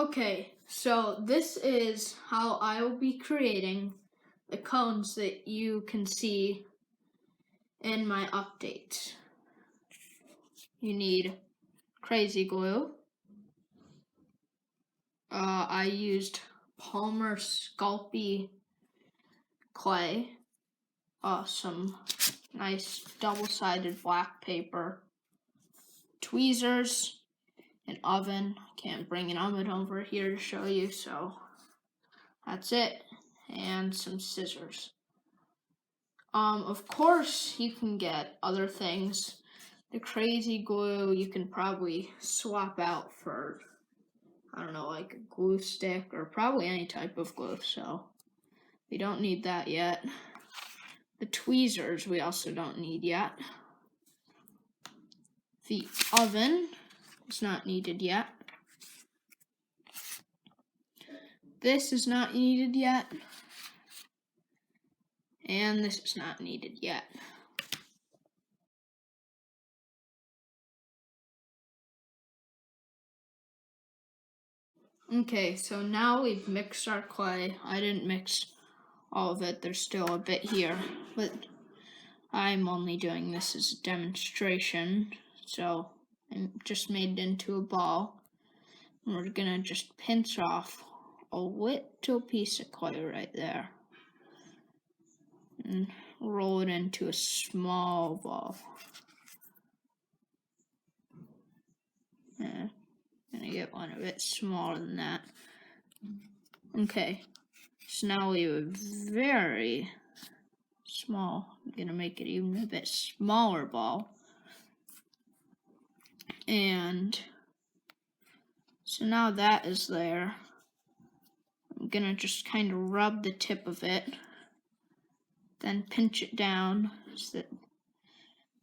Okay, so this is how I will be creating the cones that you can see in my updates. You need crazy glue. I used Palmer Sculpey clay, some nice double-sided black paper, tweezers, an oven. Can't bring an oven over here to show you, so that's it, and some scissors. Of course, you can get other things. The crazy glue you can probably swap out for, I don't know, like a glue stick or probably any type of glue, so we don't need that yet. The tweezers we also don't need yet. The oven is not needed yet. This is not needed yet. And this is not needed yet. Okay, so now we've mixed our clay. I didn't mix all of it, there's still a bit here, but I'm only doing this as a demonstration, so I just made it into a ball. And we're gonna just pinch off a little piece of clay right there and roll it into a small ball. I'm gonna get one a bit smaller than that. Okay, so now we have a very small, I'm gonna make it even a bit smaller ball. And so now that is there. I'm gonna just kind of rub the tip of it, then pinch it down so that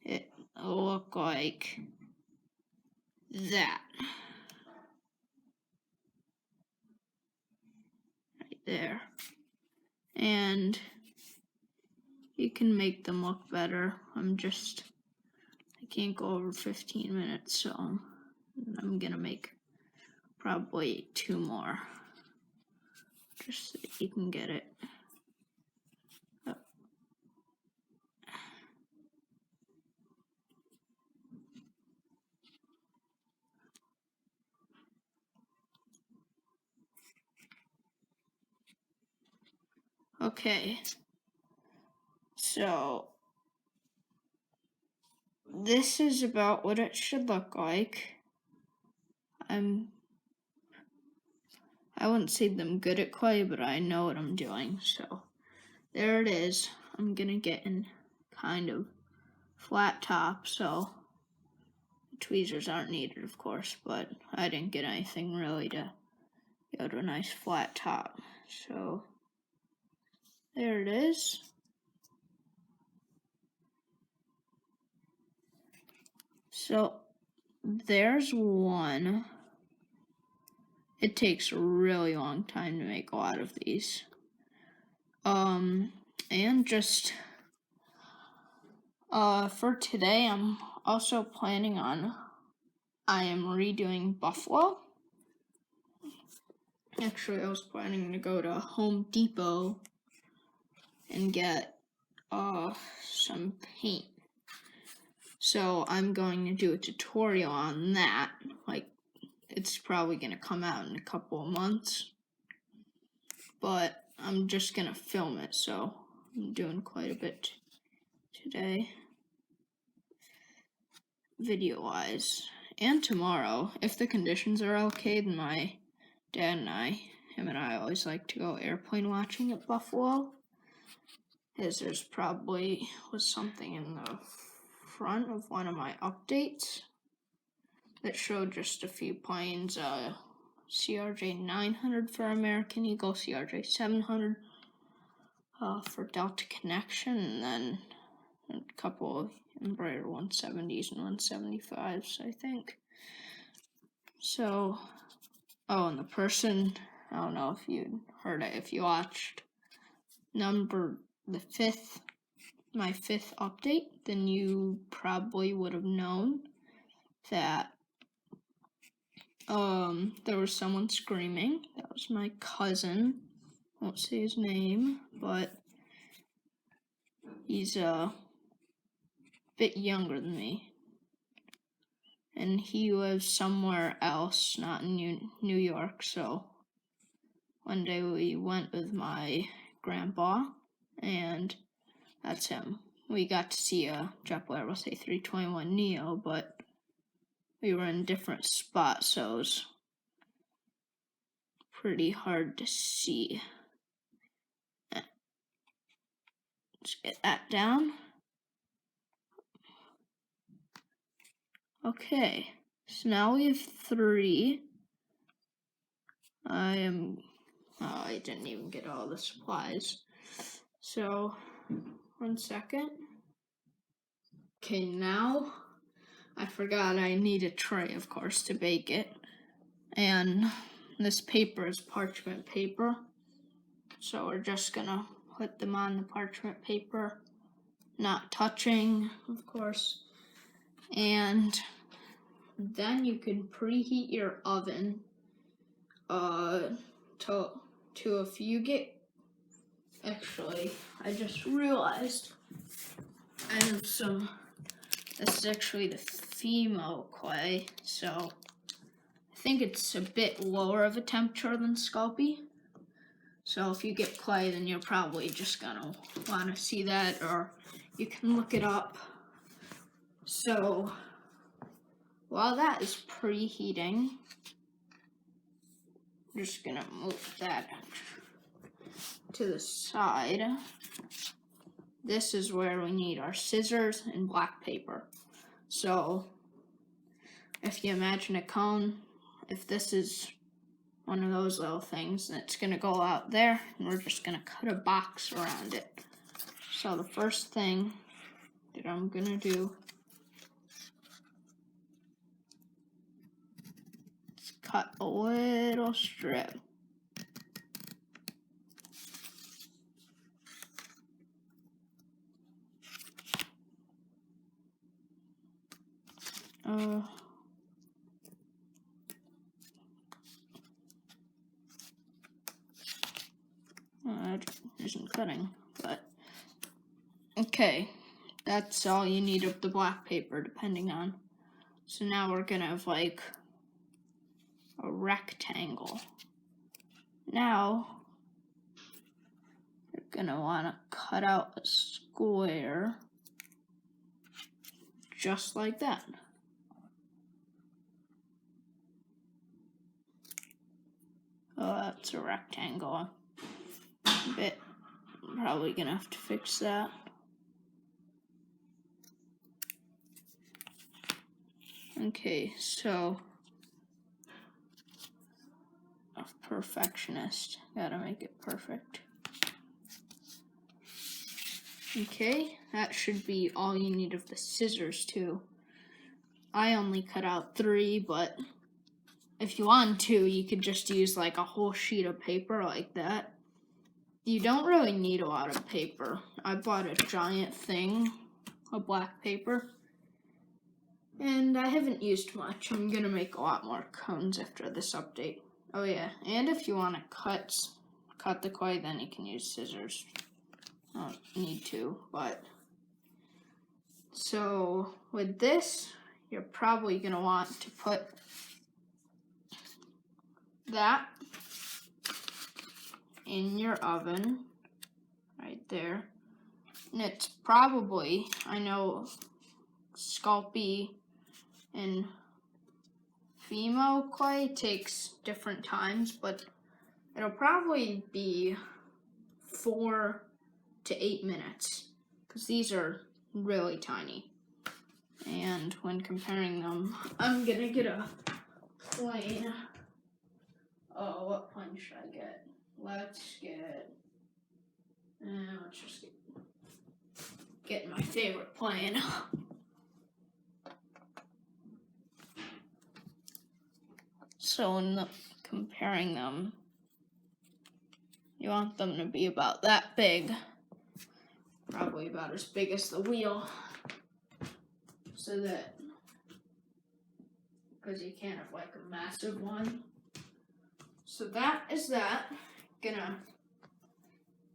it will look like that. Right there. And you can make them look better. I can't go over 15 minutes, so I'm gonna make probably 2 more, just so you can get it up. Okay, so this is about what it should look like. I wouldn't say I'm good at clay, but I know what I'm doing, so there it is. I'm gonna get in kind of flat top, so the tweezers aren't needed, of course, but I didn't get anything really to go to a nice flat top. So there it is. So there's one. It takes a really long time to make a lot of these. And just for today, I'm also planning on, I am redoing Buffalo. Actually, I was planning to go to Home Depot and get some paint. So I'm going to do a tutorial on that. Like, it's probably going to come out in a couple of months. But I'm just going to film it, so I'm doing quite a bit today, video-wise. And tomorrow, if the conditions are okay, then my dad and him and I always like to go airplane watching at Buffalo. As there's probably was something in the front of one of my updates that showed just a few planes, CRJ 900 for American Eagle, CRJ 700 for Delta Connection, and then a couple of Embraer 170s and 175s, I think. So, and the person, I don't know if you heard it, if you watched my fifth update, then you probably would have known that there was someone screaming. That was my cousin. Won't say his name, but he's a bit younger than me. And he lives somewhere else, not in New York, so one day we went with my grandpa, and that's him. We got to see a JetBlue Airbus A321neo, but we were in different spots, so it was pretty hard to see. Let's get that down. Okay, so now we have 3. I didn't even get all the supplies. So, 1 second. Okay, now I forgot I need a tray, of course, to bake it. And this paper is parchment paper. So we're just gonna put them on the parchment paper, not touching, of course. And then you can preheat your oven to if you get, actually, I just realized I have some, this is actually the Fimo clay, so I think it's a bit lower of a temperature than Sculpey. So if you get clay, then you're probably just gonna wanna see that, or you can look it up. So while that is preheating, I'm just gonna move that to the side. This is where we need our scissors and black paper. So if you imagine a cone, if this is one of those little things, it's gonna go out there, and we're just gonna cut a box around it. So the first thing that I'm gonna do is cut a little strip. That isn't cutting, but okay, that's all you need of the black paper, depending on. So now we're gonna have like a rectangle. Now you're gonna want to cut out a square just like that. Oh, that's a rectangle. A bit. I'm probably gonna have to fix that. Okay, so a perfectionist. Gotta make it perfect. Okay, that should be all you need of the scissors too. I only cut out 3, but if you want to, you could just use like a whole sheet of paper like that. You don't really need a lot of paper. I bought a giant thing of black paper, and I haven't used much. I'm gonna make a lot more cones after this update. Oh yeah, and if you want to cut the clay, then you can use scissors. I don't need to, but so with this, you're probably gonna want to put that in your oven right there. And it's probably, I know Sculpey and Fimo clay takes different times, but it'll probably be 4 to 8 minutes, because these are really tiny. And when comparing them, I'm gonna get a plane. Oh, what plane should I get? Let's just get my favorite plane. So in comparing them, you want them to be about that big, probably about as big as the wheel, so that because you can't have like a massive one. So that is that. Gonna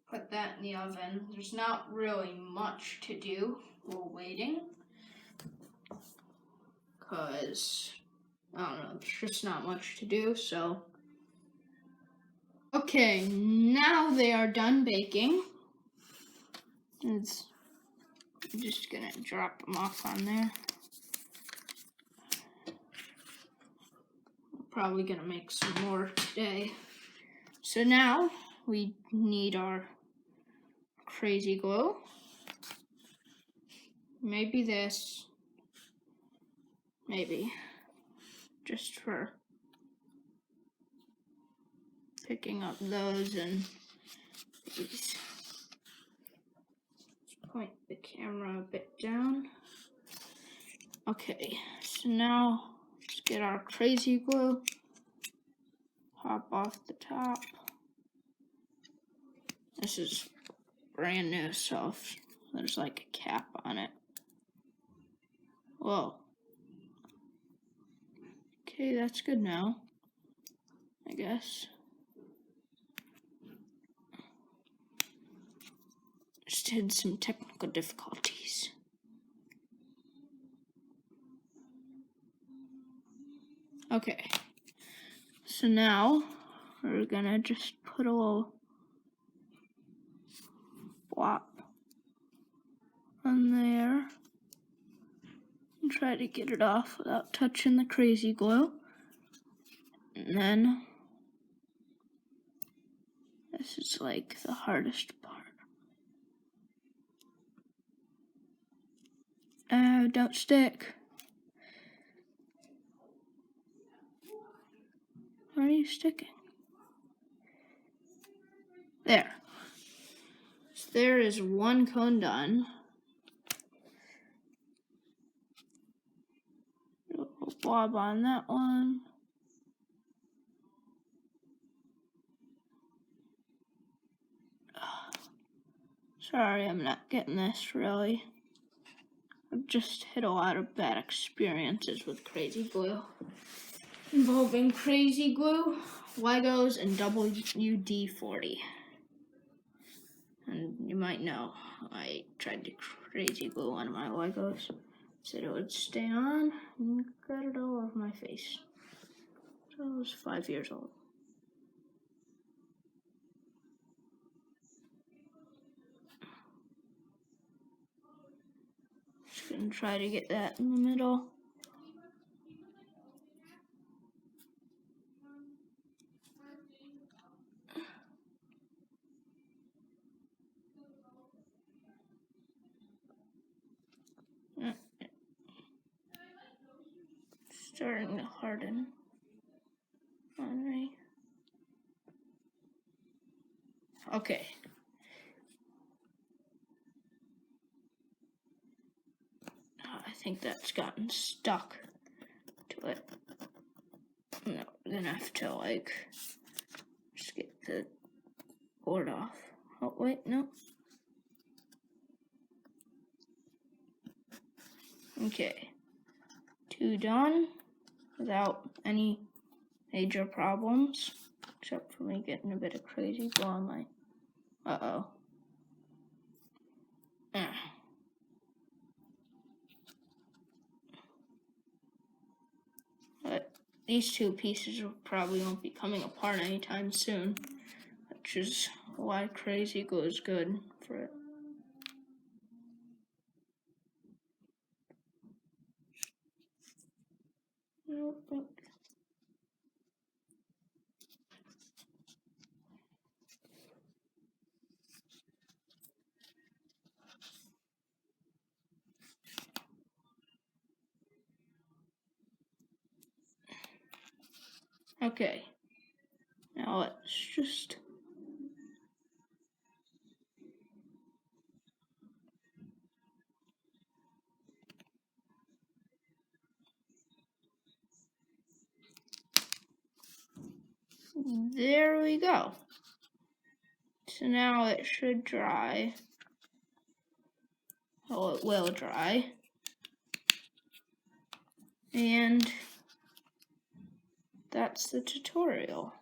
put that in the oven. There's not really much to do while waiting, because I don't know, there's just not much to do. So okay, now they are done baking. I'm just gonna drop them off on there. I'm probably gonna make some more today. So now we need our crazy glue. Maybe this. Maybe. Just for picking up those and these. Let's point the camera a bit down. Okay, so now let's get our crazy glue. Pop off the top. This is brand new, so there's like a cap on it. Whoa. Okay, that's good now, I guess. Just had some technical difficulties. Okay, so now we're gonna just put a little flop on there and try to get it off without touching the crazy glue. And then this is like the hardest part. Oh, don't stick. Where are you sticking? There. So there is one cone done. A little blob on that one. Sorry, I'm not getting this really. I've just had a lot of bad experiences with crazy glue. Involving crazy glue, Legos, and WD-40. And you might know, I tried to crazy glue one of my Legos. Said it would stay on, and got it all over my face. So I was 5 years old. Just gonna try to get that in the middle. Starting to harden on me. Okay. I think that's gotten stuck to it. No, we're gonna have to like just get the board off. Oh wait, no. Okay. 2 done without any major problems, except for me getting a bit of crazy glue on my. But these 2 pieces probably won't be coming apart anytime soon, which is why crazy glue is good for it. Nope. Okay, now let's just there we go. So now it should dry. Oh, it will dry. And that's the tutorial.